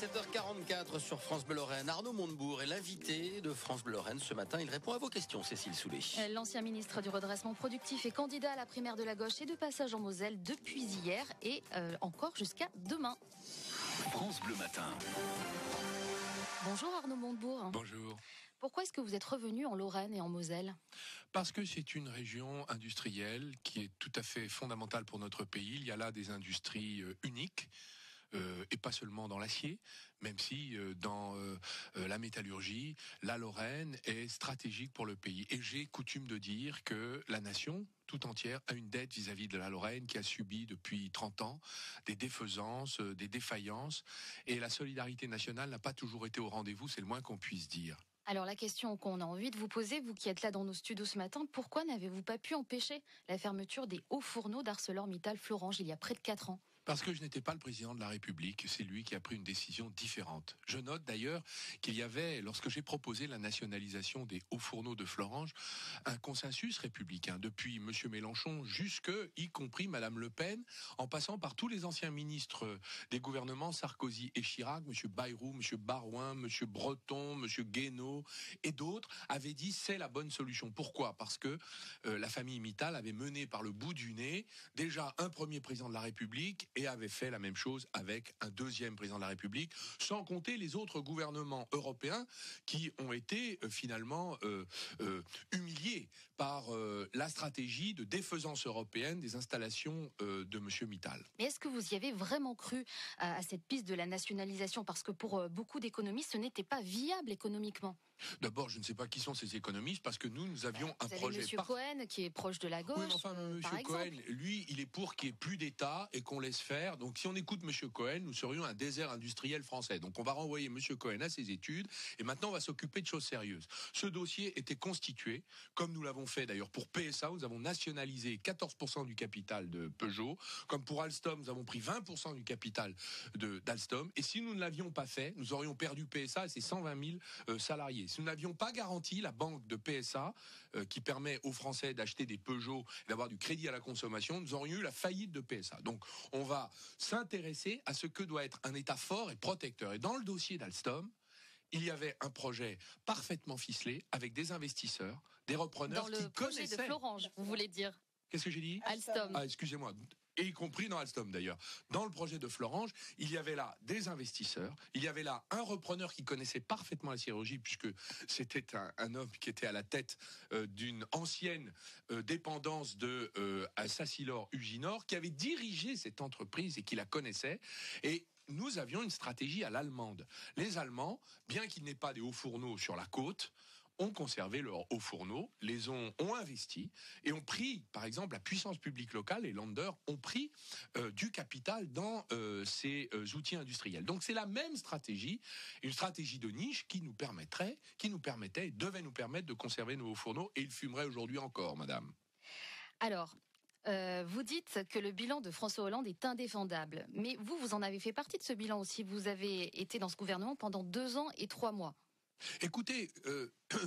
7h44 sur France Bleu Lorraine. Arnaud Montebourg est l'invité de France Bleu Lorraine ce matin. Il répond à vos questions, Cécile Soulet. L'ancien ministre du redressement productif est candidat à la primaire de la gauche et de passage en Moselle depuis hier et encore jusqu'à demain. France Bleu Matin. Bonjour Arnaud Montebourg. Bonjour. Pourquoi est-ce que vous êtes revenu en Lorraine et en Moselle ? Parce que c'est une région industrielle qui est tout à fait fondamentale pour notre pays. Il y a là des industries uniques. Et pas seulement dans l'acier, même si dans la métallurgie, la Lorraine est stratégique pour le pays. Et j'ai coutume de dire que la nation tout entière a une dette vis-à-vis de la Lorraine qui a subi depuis 30 ans des défaisances, des défaillances. Et la solidarité nationale n'a pas toujours été au rendez-vous, c'est le moins qu'on puisse dire. Alors la question qu'on a envie de vous poser, vous qui êtes là dans nos studios ce matin, pourquoi n'avez-vous pas pu empêcher la fermeture des hauts fourneaux d'ArcelorMittal Florange il y a près de 4 ans ? Parce que je n'étais pas le président de la République, c'est lui qui a pris une décision différente. Je note d'ailleurs qu'il y avait, lorsque j'ai proposé la nationalisation des hauts fourneaux de Florange, un consensus républicain, depuis M. Mélenchon jusque, y compris Mme Le Pen, en passant par tous les anciens ministres des gouvernements Sarkozy et Chirac, M. Bayrou, M. Barouin, M. Breton, M. Guénaud et d'autres, avaient dit c'est la bonne solution. Pourquoi ? Parce que la famille Mittal avait mené par le bout du nez déjà un premier président de la République et avait fait la même chose avec un deuxième président de la République, sans compter les autres gouvernements européens qui ont été finalement humiliés par la stratégie de défaisance européenne des installations de M. Mittal. Mais est-ce que vous y avez vraiment cru à cette piste de la nationalisation ? Parce que pour beaucoup d'économistes, ce n'était pas viable économiquement. D'abord, je ne sais pas qui sont ces économistes, parce que nous avions un projet... Vous avez M. Cohen, qui est proche de la gauche, oui, mais enfin, M. Cohen, lui, il est pour qu'il n'y ait plus d'État et qu'on laisse faire. Donc, si on écoute M. Cohen, nous serions un désert industriel français. Donc, on va renvoyer M. Cohen à ses études, et maintenant, on va s'occuper de choses sérieuses. Ce dossier était constitué, comme nous l'avons fait d'ailleurs pour PSA, nous avons nationalisé 14% du capital de Peugeot. Comme pour Alstom, nous avons pris 20% du capital d'Alstom. Et si nous ne l'avions pas fait, nous aurions perdu PSA et ses 120 000 salariés. Si nous n'avions pas garanti la banque de PSA, qui permet aux Français d'acheter des Peugeot et d'avoir du crédit à la consommation, nous aurions eu la faillite de PSA. Donc, on va s'intéresser à ce que doit être un État fort et protecteur. Et dans le dossier d'Alstom, il y avait un projet parfaitement ficelé avec des investisseurs, des repreneurs qui connaissaient... Dans le projet de Florange, vous voulez dire ? Qu'est-ce que j'ai dit ? Alstom. Ah, excusez-moi. Et y compris dans Alstom d'ailleurs. Dans le projet de Florange, il y avait là des investisseurs, il y avait là un repreneur qui connaissait parfaitement la sidérurgie, puisque c'était un homme qui était à la tête d'une ancienne dépendance de Sassilor-Uginor, qui avait dirigé cette entreprise et qui la connaissait. Et nous avions une stratégie à l'allemande. Les Allemands, bien qu'il n'aient pas des hauts fourneaux sur la côte, ont conservé leurs hauts fourneaux, les ont investi et ont pris, par exemple, la puissance publique locale, les Länder ont pris du capital dans ces outils industriels. Donc c'est la même stratégie, une stratégie de niche qui nous permettait, devait nous permettre de conserver nos hauts fourneaux, et ils fumeraient aujourd'hui encore, madame. Alors, vous dites que le bilan de François Hollande est indéfendable, mais vous en avez fait partie de ce bilan aussi. Vous avez été dans ce gouvernement pendant 2 ans et 3 mois. Écoutez,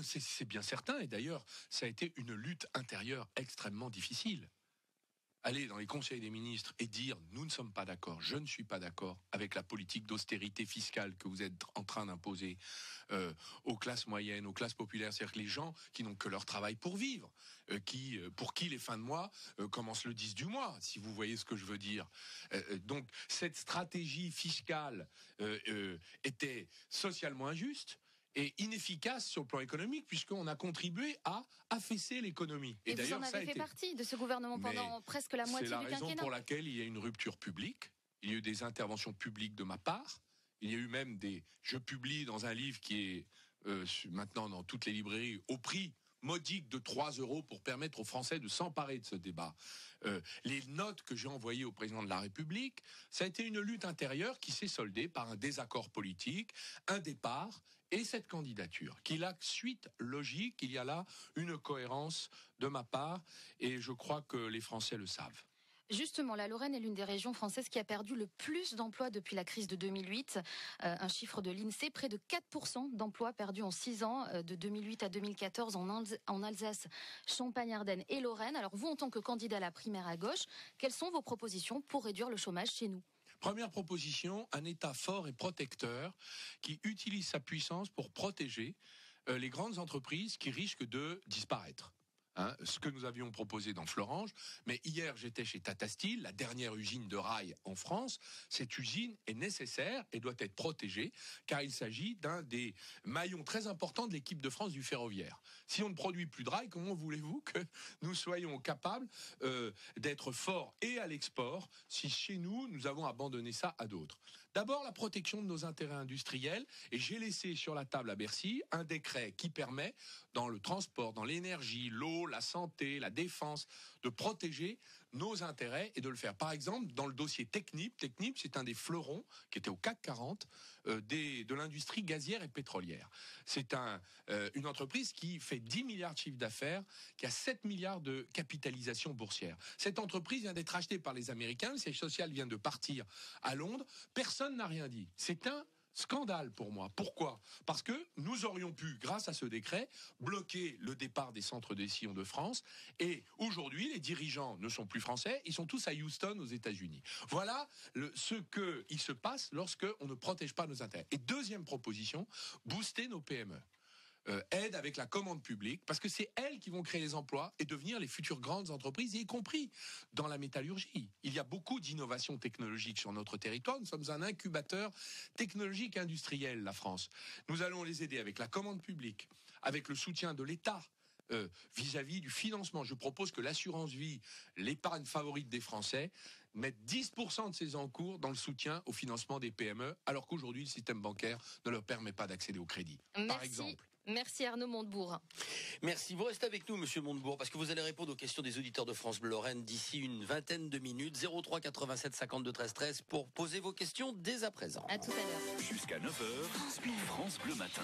c'est bien certain, et d'ailleurs, ça a été une lutte intérieure extrêmement difficile. Aller dans les conseils des ministres et dire « nous ne sommes pas d'accord, je ne suis pas d'accord avec la politique d'austérité fiscale que vous êtes en train d'imposer aux classes moyennes, aux classes populaires », c'est-à-dire que les gens qui n'ont que leur travail pour vivre, pour qui les fins de mois commencent le 10 du mois, si vous voyez ce que je veux dire. Donc cette stratégie fiscale était socialement injuste et inefficace sur le plan économique, puisqu'on a contribué à affaisser l'économie. Et vous en avez fait partie de ce gouvernement pendant presque la moitié du quinquennat. C'est la raison pour laquelle il y a une rupture publique. Il y a eu des interventions publiques de ma part. Il y a eu même je publie dans un livre qui est maintenant dans toutes les librairies au prix modique de 3 € pour permettre aux Français de s'emparer de ce débat. Les notes que j'ai envoyées au président de la République, ça a été une lutte intérieure qui s'est soldée par un désaccord politique, un départ et cette candidature, qui a suite logique. Il y a là une cohérence de ma part et je crois que les Français le savent. Justement, la Lorraine est l'une des régions françaises qui a perdu le plus d'emplois depuis la crise de 2008. Un chiffre de l'INSEE, près de 4% d'emplois perdus en 6 ans, de 2008 à 2014 en Alsace, Champagne-Ardenne et Lorraine. Alors vous, en tant que candidat à la primaire à gauche, quelles sont vos propositions pour réduire le chômage chez nous ? Première proposition, un État fort et protecteur qui utilise sa puissance pour protéger les grandes entreprises qui risquent de disparaître. Ce que nous avions proposé dans Florange, mais hier j'étais chez Tata Steel, la dernière usine de rail en France. Cette usine est nécessaire et doit être protégée car il s'agit d'un des maillons très importants de l'équipe de France du ferroviaire. Si on ne produit plus de rail, comment voulez-vous que nous soyons capables d'être forts et à l'export si chez nous, nous avons abandonné ça à d'autres? D'abord, la protection de nos intérêts industriels, et j'ai laissé sur la table à Bercy un décret qui permet, dans le transport, dans l'énergie, l'eau, la santé, la défense, de protéger nos intérêts et de le faire. Par exemple, dans le dossier Technip, c'est un des fleurons qui était au CAC 40 de l'industrie gazière et pétrolière. C'est une entreprise qui fait 10 milliards de chiffre d'affaires, qui a 7 milliards de capitalisation boursière. Cette entreprise vient d'être achetée par les Américains, le siège social vient de partir à Londres. Personne n'a rien dit. C'est un scandale pour moi. Pourquoi? Parce que nous aurions pu, grâce à ce décret, bloquer le départ des centres décision de France. Et aujourd'hui, les dirigeants ne sont plus français, ils sont tous à Houston, aux États-Unis. Voilà ce qu'il se passe lorsque on ne protège pas nos intérêts. Et deuxième proposition, booster nos PME. Aide avec la commande publique, parce que c'est elles qui vont créer les emplois et devenir les futures grandes entreprises, y compris dans la métallurgie. Il y a beaucoup d'innovations technologiques sur notre territoire. Nous sommes un incubateur technologique industriel, la France. Nous allons les aider avec la commande publique, avec le soutien de l'État, vis-à-vis du financement. Je propose que l'assurance vie, l'épargne favorite des Français, mette 10% de ses encours dans le soutien au financement des PME, alors qu'aujourd'hui, le système bancaire ne leur permet pas d'accéder au crédit. Par exemple. Merci Arnaud Montebourg. Merci. Vous restez avec nous, monsieur Montebourg, parce que vous allez répondre aux questions des auditeurs de France Bleu Lorraine d'ici une vingtaine de minutes. 03 87 52 13 13 pour poser vos questions dès à présent. À tout à l'heure. Jusqu'à 9h, France Bleu Matin.